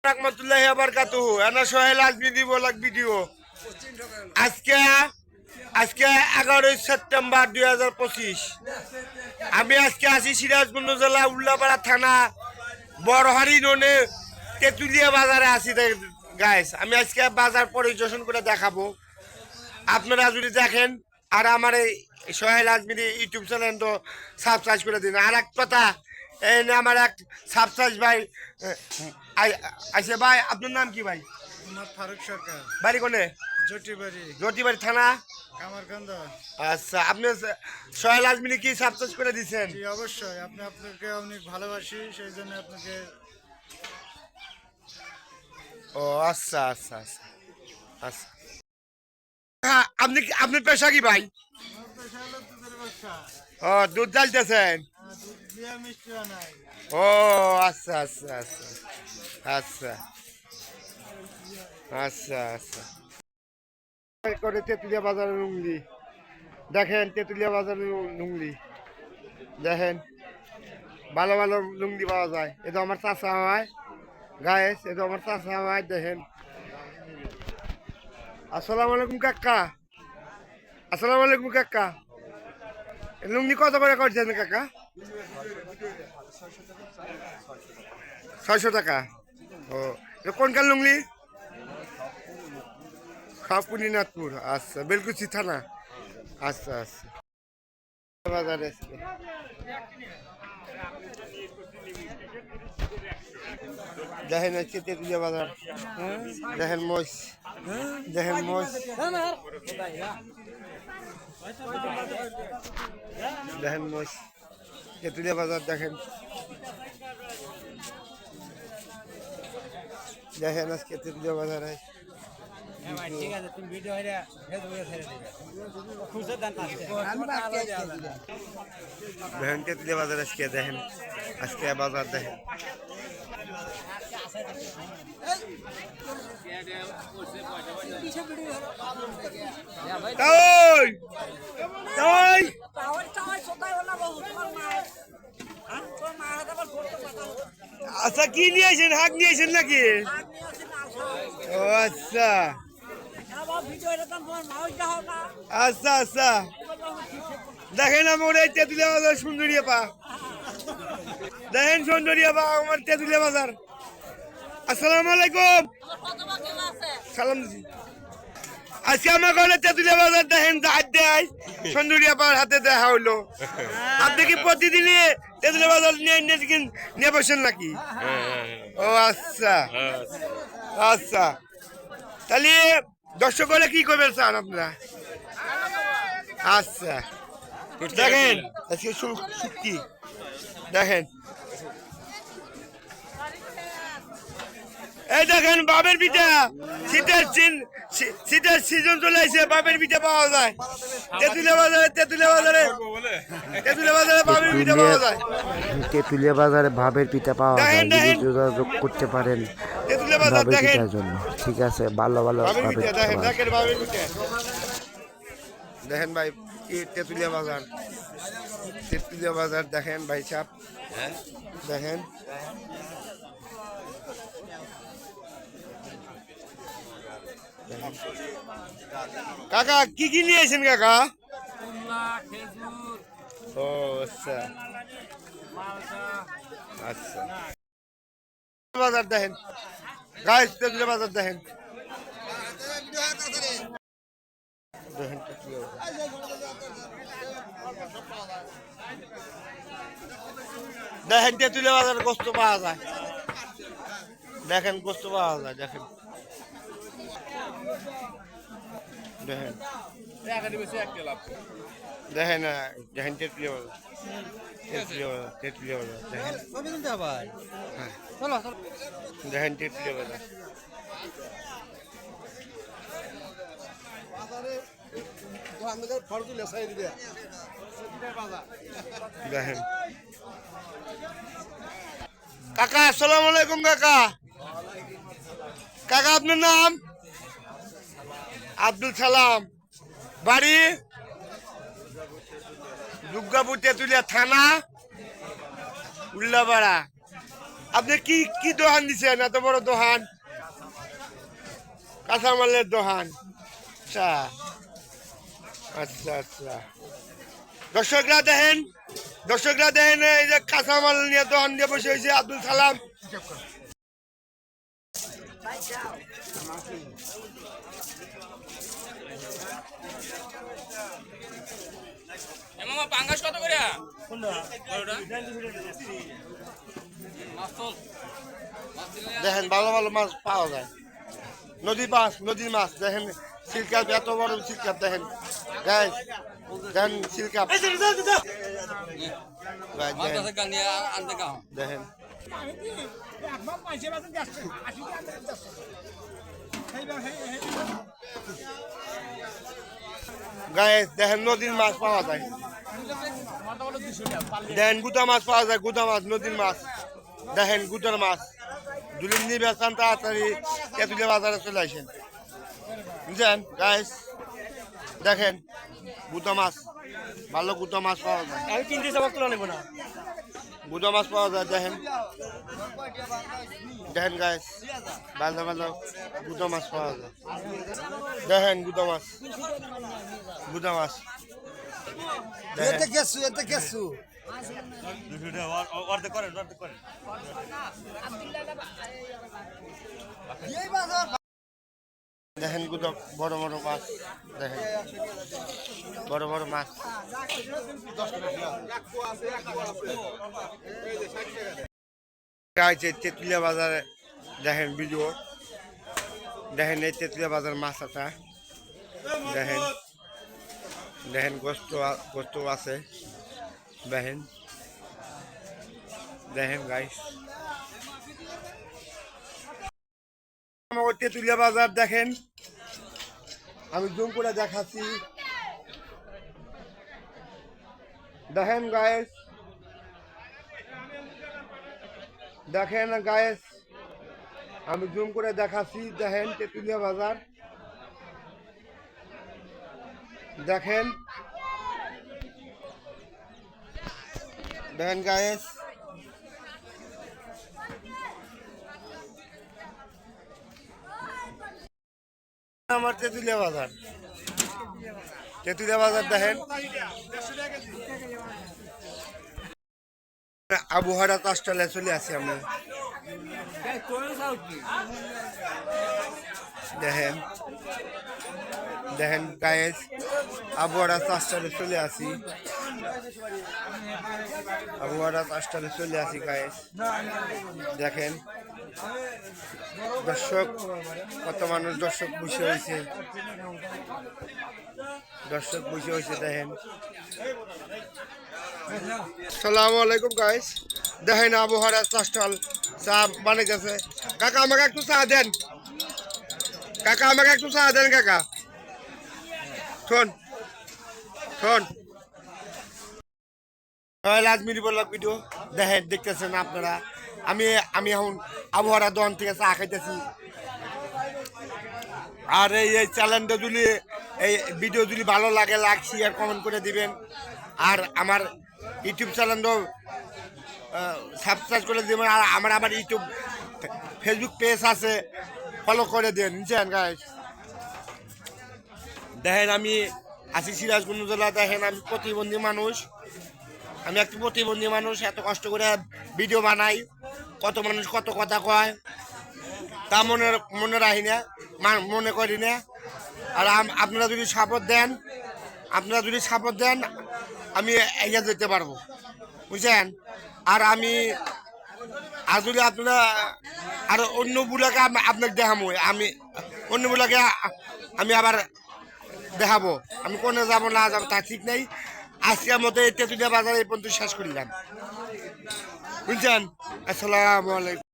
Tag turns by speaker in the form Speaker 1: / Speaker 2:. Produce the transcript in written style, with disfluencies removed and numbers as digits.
Speaker 1: রাহমাতুল্লাহি ওয়া বারাকাতুহু এনা সোহেল আজমি ব্লগ ভিডিও আজকে আজকে 11 সেপ্টেম্বর 2025 আমি আজকে আছি সিরাজগঞ্জ জেলা উল্লাপাড়া থানা বড়হারি ননে তেতুলিয়া বাজারে আছি গাইস। আমি আজকে বাজার পরিদর্শন করে দেখাবো, আপনারা যদি দেখেন। আর আমার এই সোহেল আজমির ইউটিউব চ্যানেল তো সাবস্ক্রাইব করে দিন। আর এক কথা, এই আমার এক সাবস্ক্রাইব ভাই আইসে ভাই। আপনার নাম কি ভাই?
Speaker 2: ফারুক সরকার।
Speaker 1: বাড়ি কোনে? জটিবাড়ি থানা
Speaker 2: কামারগঞ্জ।
Speaker 1: আচ্ছা, আপনি সোহেল আজমির কি সাবস্ক্রাইব করে দিচ্ছেন?
Speaker 2: জি অবশ্যই, আপনাকে অনেক ভালোবাসি, সেই জন্য আপনাকে।
Speaker 1: ও আচ্ছা আচ্ছা আচ্ছা আচ্ছা। হ্যাঁ, আপনার পেশা কি ভাই? ও, দুধ জ্বালতেছেন? ও আচ্ছা আচ্ছা আচ্ছা আচ্ছা আচ্ছা আচ্ছা। করে তেতুলিয়া বাজারের লুঙ্গি দেখেন, তেতুলিয়া বাজারের লুঙ্গি দেখেন, ভালো ভালো লুঙ্গি পাওয়া যায়। এটা আমার চাষা হয় গায়েস, এটা আমার চাষা হয়। দেখেন। আসসালামু আলাইকুম কাকা। আসসালামু আলাইকুম কাকা। লুঙ্গি কত করে করছেন কাকা? 600 টাকা। ও, কোনকার লুঙ্গি? খাপুনিনাথপুর। আচ্ছা, বেলকুচি থানা। আচ্ছা আচ্ছা। বাজারে দেখেন আজকে তেতুলিয়া বাজার। দেখেন মোষ, দেখেন মোষ, দেখেন মোষ। তেতুলিয়া বাজার দেখেন, দেখেন আজকে তেতুলিয়া বাজারে দেখেন তেতুলিয়া বাজার আজকে দেখেন, আজকে বাজার দেখেন। আচ্ছা, কি নিয়েছেন? হাঁক নিয়েছেন নাকি? ও আচ্ছা আচ্ছা আচ্ছা। দেখেন আমার এই তেতুলিয়া বাজার সুন্দরিয়া পা, দেখেন সুন্দরিয়া পা আমার তেতুলিয়া বাজার। আসসালামু আলাইকুম। সালাম দিছি। আজকে আমার ঘরে তেতুলিয়া বাজার দেখেন, দেয় সুন্দরিয়া পার হাতে দেখা হইলো। আপনি কি প্রতিদিনই তেতুলিয়া বাজার নিয়ে বসেন নাকি? ও আচ্ছা আচ্ছা। তাহলে দর্শক হলে কি করবেন স্যার আপনারা? আচ্ছা, দেখেন আজকে শুক্তি দেখেন। এই দেখেন বাবের পিঠা, শীতের সিজন চলে আসছে, বাবের পিঠা পাওয়া যায় তেতুলিয়া বাজারে। তেতুলিয়া বাজারে বাবের পিঠা পাওয়া যায়।
Speaker 3: তেতুলিয়া বাজারে ভাবের পিঠা পাওয়া যায়, যোগাযোগ করতে পারেন ভাবের পিঠার জন্য। ঠিক আছে, ভালো ভালো
Speaker 1: ভাবের পিঠা দেখেন, দেখেন ভাবের পিঠা দেখেন ভাই। তেতুলিয়া বাজার, তেতুলিয়া বাজার দেখেন ভাই সাহেব, দেখেন কাকা কি কি নিয়েছেন কাকা? ও আচ্ছা আচ্ছা। বাজার দেখেন গাইস, তেতুলিয়া বাজার দেখেন, দেখেন তেতুলিয়া বাজার গোস্ত পাওয়া যায়। দেখেন গোস্ত পাওয়া যায়, দেখেন দেখেন দেখেন দেখেন তেতুলিয়া বাজার, তেতুলিয়া বাজার, তেতুলিয়া বাজার দেখেন, দেখেন তেতুলিয়া বাজার। দেখেন কাকা। আসসালামু আলাইকুম কাকা। কাকা আপনার নাম? আব্দুল সালাম। বাড়ি? দুর্গাপুর, তেতুলিয়া থানা উল্লাপাড়া। আপনি কি কি দোকান দিচ্ছেন এত বড় দোকান? কাঁচামালের দোকান। আচ্ছা আচ্ছা আচ্ছা, দর্শকরা দেখেন এই যে কাঁচামাল নিয়ে দোকান দিয়ে বসে হয়েছে আব্দুল সালাম।
Speaker 4: কত করে?
Speaker 1: দেখেন ভালো ভালো মাছ পাওয়া যায়, নদীর মাছ দেখেন, সিলকাপ এত বড় সিলকাপ দেখেন গাইস, দেখেন সিলকাপ দেখেন। গাইস দেখেন নদীর মাছ পাওয়া যায়, দেখেন গুদা মাছ পাওয়া যায়, গুদা মাছ নদীর মাছ দেখেন, গুদার মাছ দুলিন নিয়ে বেচান তাড়াতাড়ি তেঁতুলিয়া বাজারে চলে আসেন, বুঝছেন গাইস। দেখেন গুদা মাছ, ভালো গুদা মাছ পাওয়া যায়,
Speaker 4: আমি কিনতে যাবো, তোলা নেবো না।
Speaker 1: গুদা মাছ পাওয়া যায় দেখেন, দেখেন গাইস ভালো ভালো গুদা মাছ পাওয়া যায়, দেখেন গুদা মাছ দেখেন। দেখেন গুদা বড় বড় মাছ, দেখেন বড় বড় মাছ। তেঁতুলিয়া বাজারে দেখেন ভিডিও, দেখেন এই তেঁতুলিয়া বাজার মাছ আছে, দেখেন দেখেন গোস্ত আছে, দেখেন দেখেন গাইস তেঁতুলিয়া বাজার দেখেন, আমি জুম করে দেখাচ্ছি, দেখেন গাইস, দেখেন গাইস আমি জুম করে দেখাচ্ছি, দেখেন তেঁতুলিয়া বাজার দেখেন, দেখেন গাইস আমার তেঁতুলিয়া বাজার দেখেন, আবহাওয়া কাস্টলে চলে আসি আমরা, দেখেন দেখেন গাইস আবহাওয়া কাস্টলে চলে আসি, গাইস দেখেন দর্শক কত মানুষ দর্শক বসে হয়েছে, দেখেন। আসসালামু আলাইকুম গাইস, দেখেন আবহাওয়ার চাষটাল চা বানাইতেছে। কাকা আমাকে একটু চা দেন, কাকা শোন আজমিরি বললাম ভিডিও দেখেন, দেখতেছেন আপনারা, আমি এখন আবহাওয়ার দোকান থেকে চা খাইতেছি। আর এই চ্যানেলটা যদি এই ভিডিও যদি ভালো লাগে লাইক শেয়ার কমেন্ট করে দিবেন, আর আমার ইউটিউব চ্যানেলটাও সাবস্ক্রাইব করে দিবেন, আর আমার ইউটিউব ফেসবুক পেজ আছে, ফলো করে দেন, বুঝছেন গাইস। দেখেন আমি আছি সিরাজগঞ্জ জেলা, দেখেন আমি প্রতিবন্ধী মানুষ, এত কষ্ট করে ভিডিও বানাই, কত মানুষ কত কথা কয় তা মনে রাখি না, মনে করি না। আর আপনারা যদি সাপোর্ট দেন আমি এগিয়ে যেতে পারবো, বুঝছেন। আর যদি আপনারা আর অন্যগুলোকে আপনাকে দেখাবো, আমি আবার দেখাবো, আমি কোনে যাবো না যাবো তা ঠিক নেই। আজকের মতো এই তেঁতুলিয়া বাজারে এই পর্যন্ত শেষ করলাম, বুঝছেন। আসসালামু আলাইকুম।